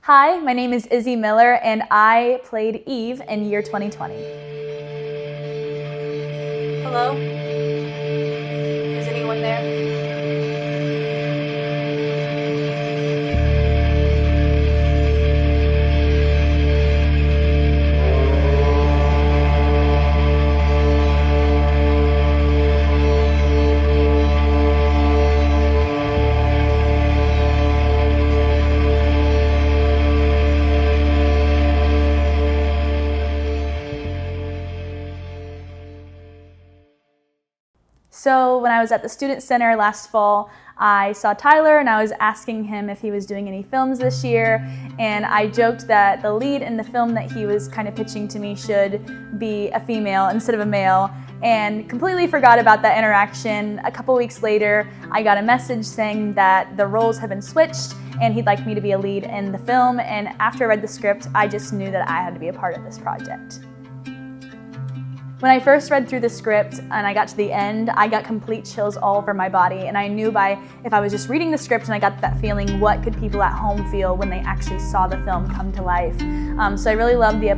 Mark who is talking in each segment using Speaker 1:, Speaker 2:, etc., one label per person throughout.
Speaker 1: Hi, my name is Izzy Miller, and I played Eve in year 2020. Hello? Is anyone there? So when I was at the Student Center last fall, I saw Tyler and I was asking him if he was doing any films this year, and I joked that the lead in the film that he was kind of pitching to me should be a female instead of a male, and completely forgot about that interaction. A couple weeks later, I got a message saying that the roles had been switched and he'd like me to be a lead in the film, and after I read the script, I just knew that I had to be a part of this project. When I first read through the script and I got to the end, I got complete chills all over my body, and I knew if I was just reading the script and I got that feeling, what could people at home feel when they actually saw the film come to life. So I really loved the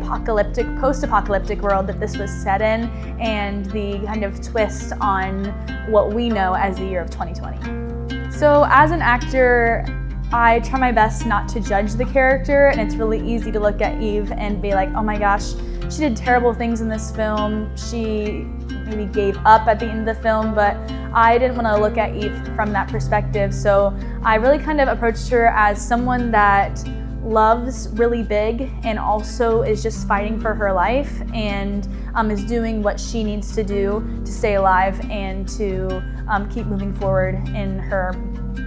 Speaker 1: post-apocalyptic world that this was set in, and the kind of twist on what we know as the year of 2020. So as an actor, I try my best not to judge the character, and it's really easy to look at Eve and be like, oh my gosh, she did terrible things in this film. She maybe gave up at the end of the film, but I didn't want to look at Eve from that perspective. So I really kind of approached her as someone that loves really big and also is just fighting for her life and is doing what she needs to do to stay alive and to keep moving forward in her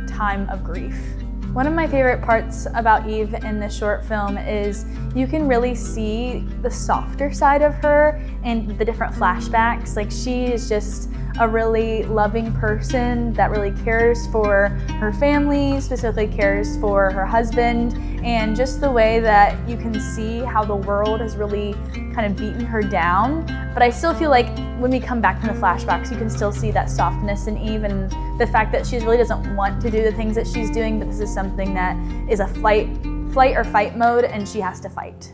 Speaker 1: time of grief. One of my favorite parts about Eve in this short film is you can really see the softer side of her and the different flashbacks. Like, she is just a really loving person that really cares for her family, specifically cares for her husband, and just the way that you can see how the world has really kind of beaten her down. But I still feel like when we come back from the flashbacks, you can still see that softness in Eve and the fact that she really doesn't want to do the things that she's doing, but this is something that is a flight or fight mode, and she has to fight.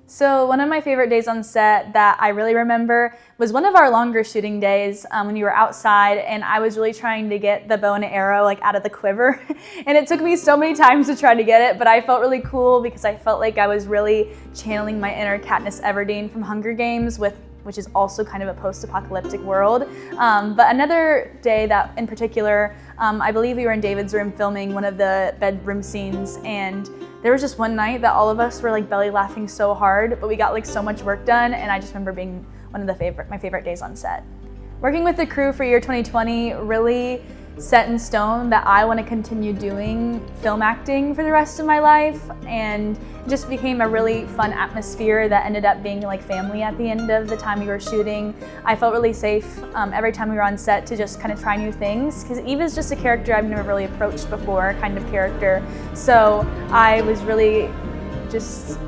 Speaker 1: So one of my favorite days on set that I really remember was one of our longer shooting days when we were outside, and I was really trying to get the bow and arrow out of the quiver. And it took me so many times to try to get it, but I felt really cool because I felt like I was really channeling my inner Katniss Everdeen from Hunger Games, which is also kind of a post-apocalyptic world. But another day that in particular, I believe we were in David's room filming one of the bedroom scenes, and there was just one night that all of us were belly laughing so hard, but we got so much work done, and I just remember being one of my favorite days on set. Working with the crew for year 2020 really set in stone that I want to continue doing film acting for the rest of my life, and it just became a really fun atmosphere that ended up being like family at the end of the time we were shooting. I felt really safe every time we were on set to just kind of try new things, because Eve is just a character I've never really approached before, kind of character. So I was really just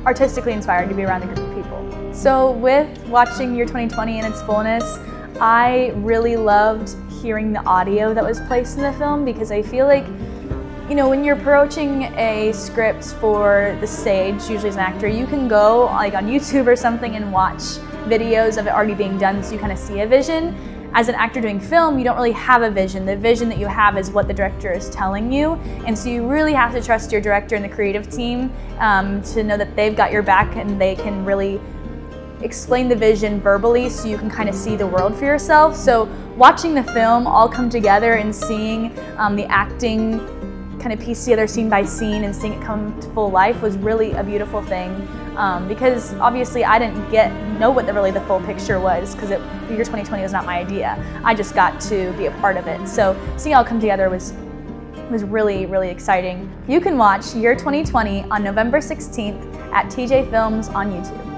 Speaker 1: artistically inspired to be around a group of people. So with watching year 2020 in its fullness, I really loved hearing the audio that was placed in the film, because I feel like, when you're approaching a script for the stage, usually as an actor, you can go on YouTube or something and watch videos of it already being done, so you kind of see a vision. As an actor doing film, you don't really have a vision. The vision that you have is what the director is telling you, and so you really have to trust your director and the creative team to know that they've got your back and they can really explain the vision verbally so you can kind of see the world for yourself. So watching the film all come together and seeing the acting kind of piece together scene by scene and seeing it come to full life was really a beautiful thing, because obviously I didn't know what the full picture was, because year 2020 was not my idea. I just got to be a part of it. So seeing it all come together was really, really exciting. You can watch year 2020 on November 16th at TJ Films on YouTube.